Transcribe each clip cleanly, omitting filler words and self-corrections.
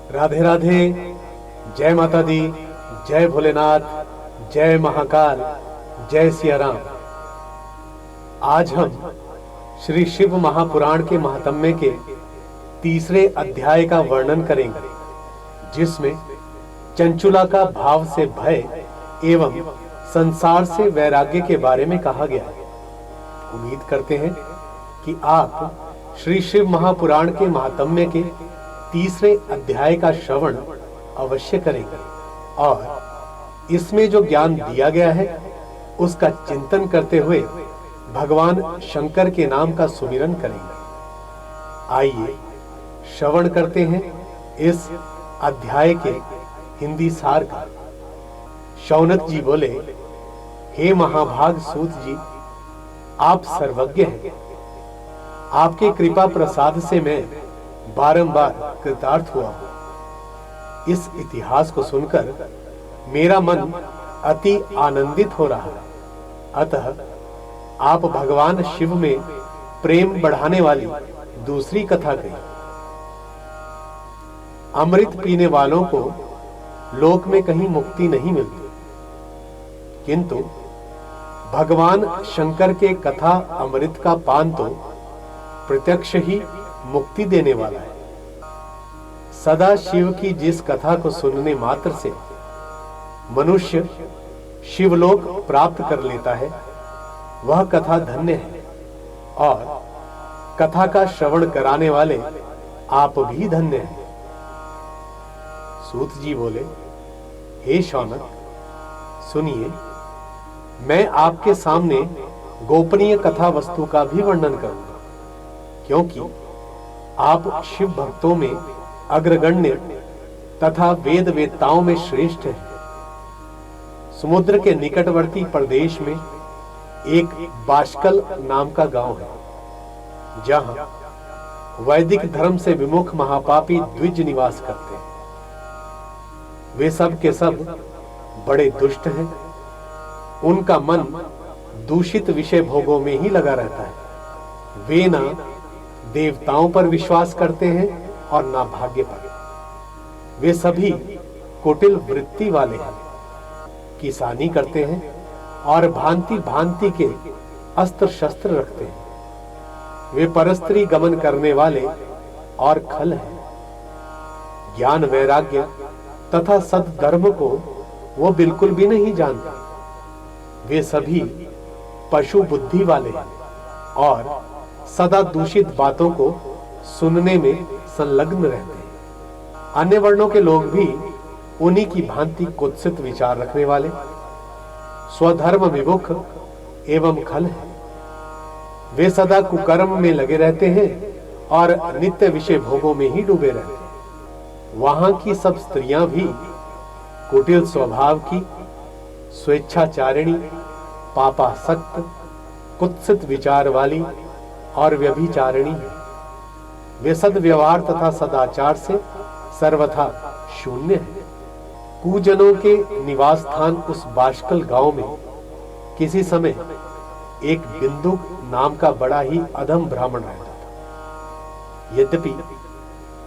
राधे राधे। जय माता दी, जय भोलेनाथ, जय महाकाल, जय सिया राम। आज हम श्री शिव महापुराण के महात्म्य के तीसरे अध्याय का वर्णन करेंगे, जिसमें चंचुला का भाव से भय एवं संसार से वैराग्य के बारे में कहा गया है। उम्मीद करते हैं कि आप श्री शिव महापुराण के महात्म्य के तीसरे अध्याय का श्रवण अवश्य करेंगे और इसमें जो ज्ञान दिया गया है उसका चिंतन करते हुए भगवान शंकर के नाम का सुमिरन करेंगे। आइए श्रवण करते हैं इस अध्याय के हिंदी सार का। शौनक जी बोले, हे महाभाग सूत जी, आप सर्वज्ञ हैं। आपके कृपा प्रसाद से मैं बारंबार कृतार्थ हुआ हूं। इस इतिहास को सुनकर मेरा मन अति आनंदित हो रहा है। अतः आप भगवान शिव में प्रेम बढ़ाने वाली दूसरी कथा कही। अमृत पीने वालों को लोक में कहीं मुक्ति नहीं मिलती, किंतु भगवान शंकर के कथा अमृत का पान तो प्रत्यक्ष ही मुक्ति देने वाला है। सदा शिव की जिस कथा को सुनने मात्र से मनुष्य शिवलोक प्राप्त कर लेता है, वह कथा धन्य है और कथा का श्रवण कराने वाले आप भी धन्य हैं। सूत जी बोले, हे शौनक, सुनिए, मैं आपके सामने गोपनीय कथा वस्तु का भी वर्णन करूंगा, क्योंकि आप शिव भक्तों में अग्रगण्य तथा वेद वेत्ताओं में श्रेष्ठ हैं। समुद्र के निकटवर्ती प्रदेश में एक बाष्कल नाम का गांव है, जहां वैदिक धर्म से विमुख महापापी द्विज निवास करते हैं। वे सब के सब बड़े दुष्ट हैं। उनका मन दूषित विषय भोगों में ही लगा रहता है। वे ना देवताओं पर विश्वास करते हैं और ना भाग्य पर। वे सभी कुटिल वृत्ति वाले हैं, किसानी करते हैं और भांति भांति के अस्त्र शस्त्र रखते हैं। वे परस्त्री गमन करने वाले और खल हैं। ज्ञान वैराग्य तथा सद्धर्म को वो बिल्कुल भी नहीं जानते। वे सभी पशु बुद्धि वाले हैं और सदा दूषित बातों को सुनने में संलग्न रहते हैं। अन्य वर्णों के लोग भी उन्हीं की भांति कुत्सित विचार रखने वाले, स्वधर्म विमुख एवं खल हैं। वे सदा कुकर्म में लगे रहते हैं और नित्य विषय भोगों में ही डूबे रहते हैं। वहां की सब स्त्रियां भी कुटिल स्वभाव की, स्वेच्छाचारिणी, पापासक्त, कुत्सित विचार वाली और व्यभिचारिणी है। वे सद्व्यवहार तथा सदाचार से सर्वथा शून्य है। कुजनों के निवास स्थान उस बाष्कल गांव में किसी समय एक बिंदु नाम का बड़ा ही अधम ब्राह्मण रहता था। यद्यपि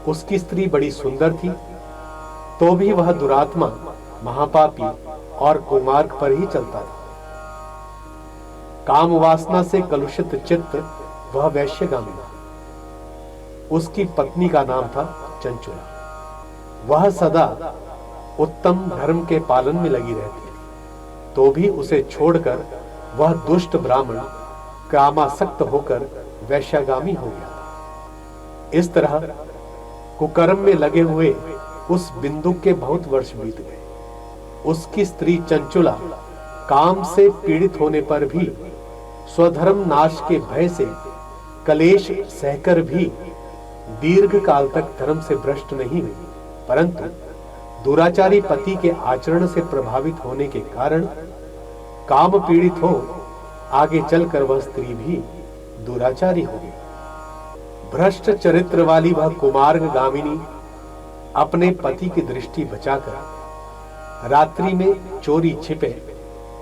उसकी स्त्री बड़ी सुंदर थी, तो भी वह दुरात्मा, महापापी और कुमार्ग पर ही चलता था। काम वासना से कलुषित चित्त वह वैश्यगामी था। उसकी पत्नी का नाम था चंचुला। वह सदा उत्तम धर्म के पालन में लगी रहती थी, तो भी उसे छोड़कर वह दुष्ट ब्राह्मण कामासक्त होकर वैश्यगामी हो गया था। इस तरह कुकर्म में लगे हुए उस बिंदु के बहुत वर्ष बीत गए। उसकी स्त्री चंचुला काम से पीड़ित होने पर भी स्वधर्म नाश के भय से कलेश सहकर भी दीर्घ काल तक धर्म से भ्रष्ट नहीं हुई, परंतु दुराचारी पति के आचरण से प्रभावित होने के कारण काम पीड़ित हो आगे चलकर वह स्त्री भी दुराचारी हो गई। भ्रष्ट चरित्र वाली वह कुमार्ग गामिनी अपने पति की दृष्टि बचाकर रात्रि में चोरी छिपे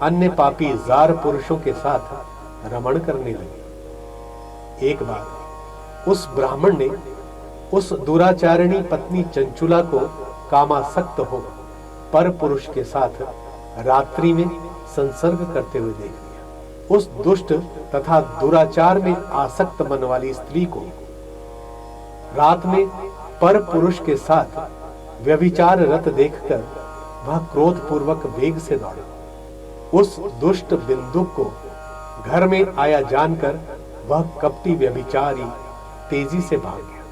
अन्य पापी जार पुरुषों के साथ रमण करने लगी। एक बार उस ब्राह्मण ने उस दुराचारिणी पत्नी चंचुला को कामासक्त हो पर पुरुष के साथ रात्रि में संसर्ग करते हुए देख लिया। उस दुष्ट तथा दुराचार में आसक्त मन वाली स्त्री को रात में पर पुरुष के साथ व्यभिचार रत देखकर वह क्रोध पूर्वक वेग से दौड़े। उस दुष्ट बिंदुक को घर में आया जानकर वह कपटी व्यभिचारी तेजी से भाग गया।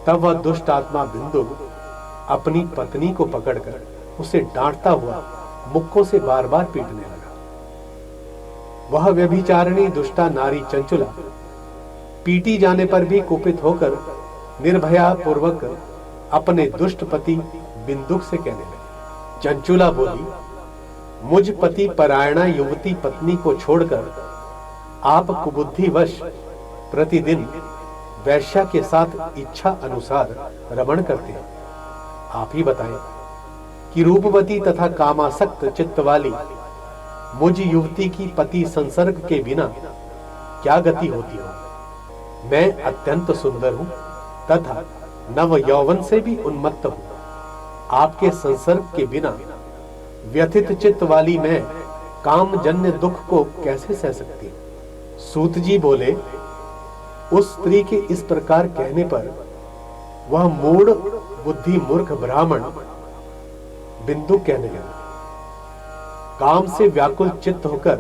तब वह दुष्ट आत्मा बिंदुक अपनी पत्नी को पकड़कर उसे डांटता हुआ मुक्कों से बार बार पीटने लगा। वह व्यभिचारिणी दुष्टा नारी चंचुला पीटी जाने पर भी कुपित होकर निर्भया पूर्वक अपने दुष्ट पति बिंदुक से कहने लगी। चंचुला बोली, मुझ पति परायणा युवती पत्नी को छोड़कर आप कुबुद्धिवश प्रतिदिन वैश्या के साथ इच्छा अनुसार रमण करते हैं। आप ही बताएं कि रूपवती तथा कामासक्त चित्त वाली मुझ युवती की पति संसर्ग के बिना क्या गति होती हो। मैं अत्यंत सुंदर हूं तथा नव यौवन से भी उन्मत्त हूं। आपके संसर्ग के बिना व्यथित चित्त वाली मैं कामजन्य दुख को कैसे सह सकती हूं। सूत जी बोले, उस स्त्री के इस प्रकार कहने पर वह मूढ़ बुद्धि मूर्ख ब्राह्मण बिंदु कहने लगा, काम से व्याकुल चित्त होकर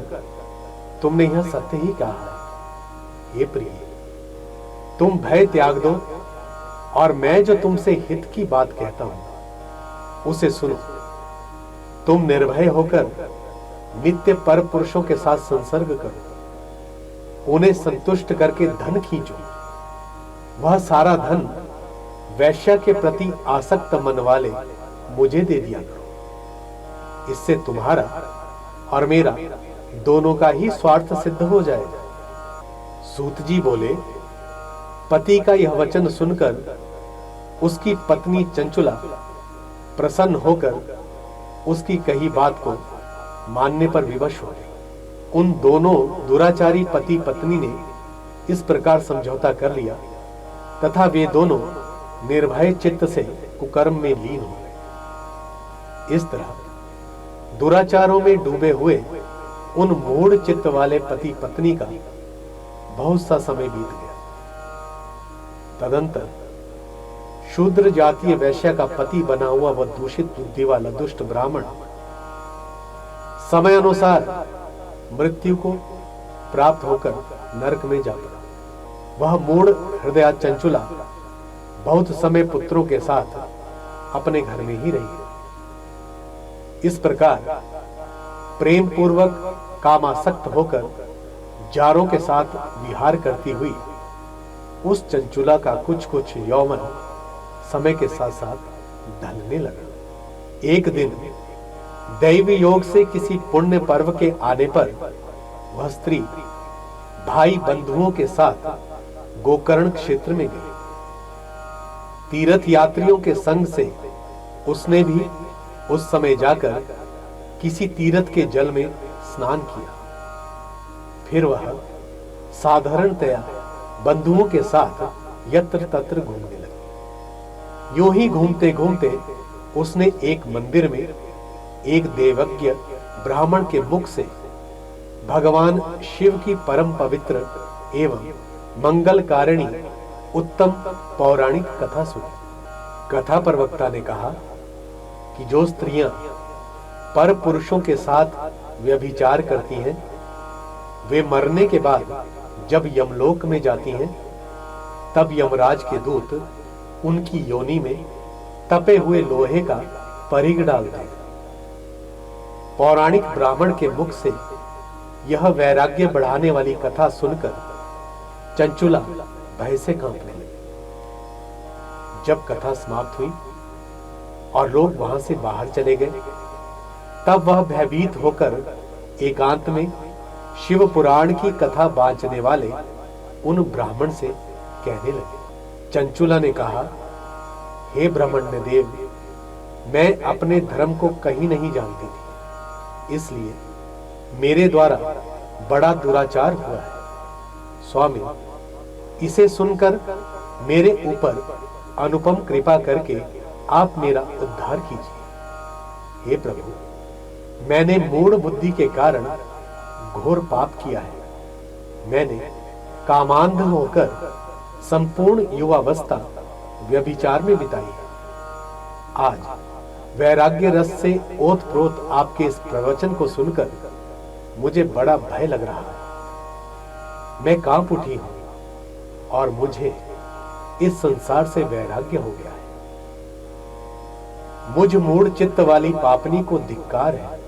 तुमने यह सत्य ही कहा है। हे प्रिय, तुम भय त्याग दो और मैं जो तुमसे हित की बात कहता हूं उसे सुनो। तुम निर्भय होकर नित्य पर पुरुषों के साथ संसर्ग करो, उन्हें संतुष्ट करके धन खींचो। वह सारा धन वैश्या के प्रति आसक्त मन वाले मुझे दे दिया करो। इससे तुम्हारा और मेरा दोनों का ही स्वार्थ सिद्ध हो जाएगा। सूत जी बोले, पति का यह वचन सुनकर उसकी पत्नी चंचुला प्रसन्न होकर उसकी कही बात को मानने पर विवश हो गई। उन दोनों दुराचारी पति पत्नी ने इस प्रकार समझौता कर लिया तथा वे दोनों निर्भय चित्त से कुकर्म में लीन हो गए। इस तरह दुराचारों में डूबे हुए उन मूढ़ चित्त वाले पति पत्नी का बहुत सा समय बीत गया। तदंतर शूद्र जातीय वैश्य का पति बना हुआ वह दूषित बुद्धि वाला दुष्ट ब्राह्मण समय अनुसार मृत्यु को प्राप्त होकर नरक में जा पड़ा। वह मूढ़ हृदया चंचुला बहुत समय पुत्रों के साथ अपने घर में ही रही। इस प्रकार प्रेम पूर्वक कामासक्त होकर जारों के साथ विहार करती हुई उस चंचुला का कुछ कुछ यौवन समय के साथ साथ ढलने लगा। एक दिन दैवी योग से किसी पुण्य पर्व के आने पर वह स्त्री भाई बंधुओं के साथ गोकर्ण क्षेत्र में गई। तीर्थ यात्रियों के संग से उसने भी उस समय जाकर किसी तीर्थ के जल में स्नान किया। फिर वह साधारणतया बंधुओं के साथ यत्र तत्र घूमने लगी। यूं ही घूमते घूमते उसने एक मंदिर में एक देवज्ञ ब्राह्मण के मुख से भगवान शिव की परम पवित्र एवं मंगलकारिणी उत्तम पौराणिक कथा सुनी। कथा प्रवक्ता ने कहा कि जो स्त्रियां पर पुरुषों के साथ व्यभिचार करती हैं, वे मरने के बाद जब यमलोक में जाती हैं, तब यमराज के दूत उनकी योनि में तपे हुए लोहे का परिघ डालते हैं। पौराणिक ब्राह्मण के मुख से यह वैराग्य बढ़ाने वाली कथा सुनकर चंचुला भय से कांपने लगी। जब कथा समाप्त हुई और लोग वहां से बाहर चले गए, तब वह भयभीत होकर एकांत में शिव पुराण की कथा बांचने वाले उन ब्राह्मण से कहने लगे। चंचुला ने कहा, हे ब्राह्मण्य देव, मैं अपने धर्म को कहीं नहीं जानती थी, इसलिए मेरे द्वारा बड़ा दुराचार हुआ है। स्वामी, इसे सुनकर मेरे ऊपर अनुपम कृपा करके आप मेरा उद्धार कीजिए। हे प्रभु, मैंने मूढ़ बुद्धि के कारण घोर पाप किया है। मैंने कामांध होकर संपूर्ण युवावस्था व्यभिचार में बिताई है। आज वैराग्य रस से ओतप्रोत आपके इस प्रवचन को सुनकर मुझे बड़ा भय लग रहा है। मैं कांप उठी हूं और मुझे इस संसार से वैराग्य हो गया है। मुझ मूढ़ चित्त वाली पापनी को धिक्कार है।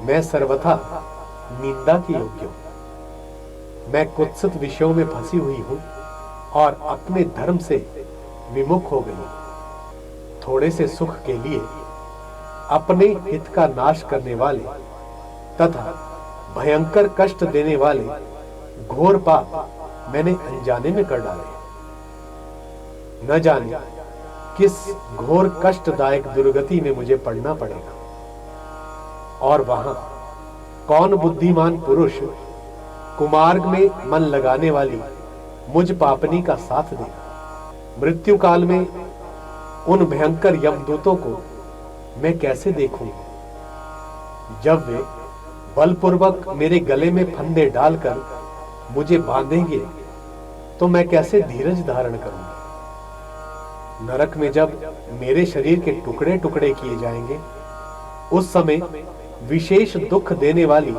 मैं सर्वथा निंदा के योग्य हूं। मैं कुत्सित विषयों में फंसी हुई हूं और अपने धर्म से विमुख हो गई। थोड़े से सुख के लिए अपने हित का नाश करने वाले तथा भयंकर कष्ट देने वाले घोर पाप मैंने अनजाने में कर डाले। न जाने किस घोर कष्टदायक दुर्गति में मुझे पड़ना पड़ेगा और वहां कौन बुद्धिमान पुरुष कुमार्ग में मन लगाने वाली मुझ पापनी का साथ देगा। मृत्यु काल में उन भयंकर यमदूतों को मैं कैसे देखूंगा। जब वे बलपूर्वक मेरे गले में फंदे डालकर मुझे बांधेंगे तो मैं कैसे धीरज धारण करूंगा। नरक में जब मेरे शरीर के टुकड़े टुकड़े किए जाएंगे, उस समय विशेष दुख देने वाली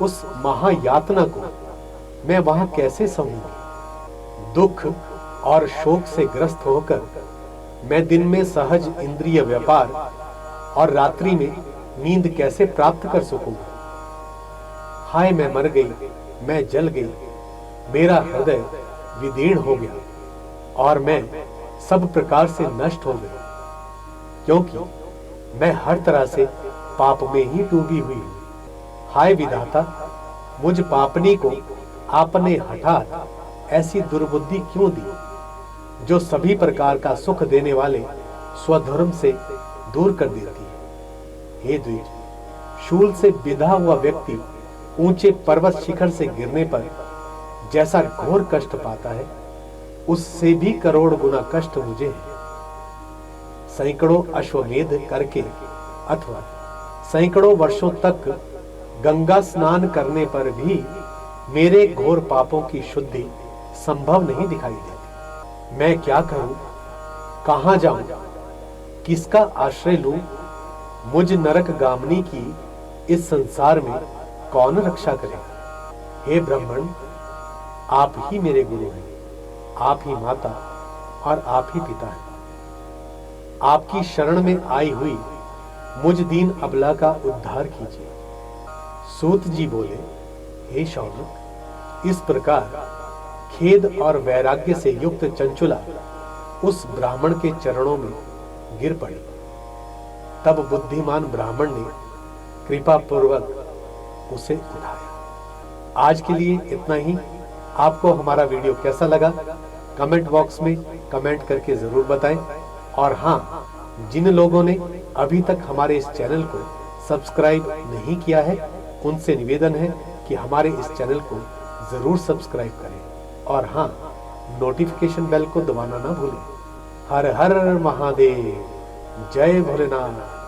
उस महायातना को मैं वहां कैसे सहूंगी। दुख और शोक से ग्रस्त होकर मैं दिन में सहज इंद्रिय व्यापार और रात्रि में नींद कैसे प्राप्त कर सकूंगा। हाय, मैं मर गई, मैं जल गई, मेरा हृदय विदीर्ण हो गया और मैं सब प्रकार से नष्ट हो गई, क्योंकि मैं हर तरह से पाप में ही डूबी हुई हूं। हाय विधाता, मुझ पापनी को आपने हठात ऐसी दुर्बुद्धि क्यों दी, जो सभी प्रकार का सुख देने वाले स्वधर्म से दूर कर देती है। हे द्विज, शूल से बिधा हुआ व्यक्ति ऊंचे पर्वत शिखर से गिरने पर जैसा घोर कष्ट पाता है, उससे भी करोड़ गुना कष्ट मुझे है। सैकड़ों अश्वमेध करके अथवा सैकड़ों वर्षों तक गंगा स्नान करने पर भी मेरे घोर पापों की शुद्धि संभव नहीं दिखाई देती। मैं क्या करूं, कहां जाऊं, किसका आश्रय लूं। मुझ नरक गामनी की इस संसार में कौन रक्षा करेगा। हे ब्राह्मण, आप ही मेरे गुरु हैं, आप ही माता और आप ही पिता हैं। आपकी शरण में आई हुई मुझ दीन अबला का उद्धार कीजिए। सूत जी बोले, हे शौनक, इस प्रकार खेद और वैराग्य से युक्त चंचुला उस ब्राह्मण के चरणों में गिर पड़ी। तब बुद्धिमान ब्राह्मण ने कृपा पूर्वक उसे उठाया। आज के लिए इतना ही। आपको हमारा वीडियो कैसा लगा, कमेंट बॉक्स में कमेंट करके जरूर बताएं। और हाँ, जिन लोगों ने अभी तक हमारे इस चैनल को सब्सक्राइब नहीं किया है, उनसे निवेदन है कि हमारे इस चैनल को जरूर सब्सक्राइब करें और हाँ, नोटिफिकेशन बेल को दबाना ना भूलें। हर हर महादेव, जय भोलेनाथ।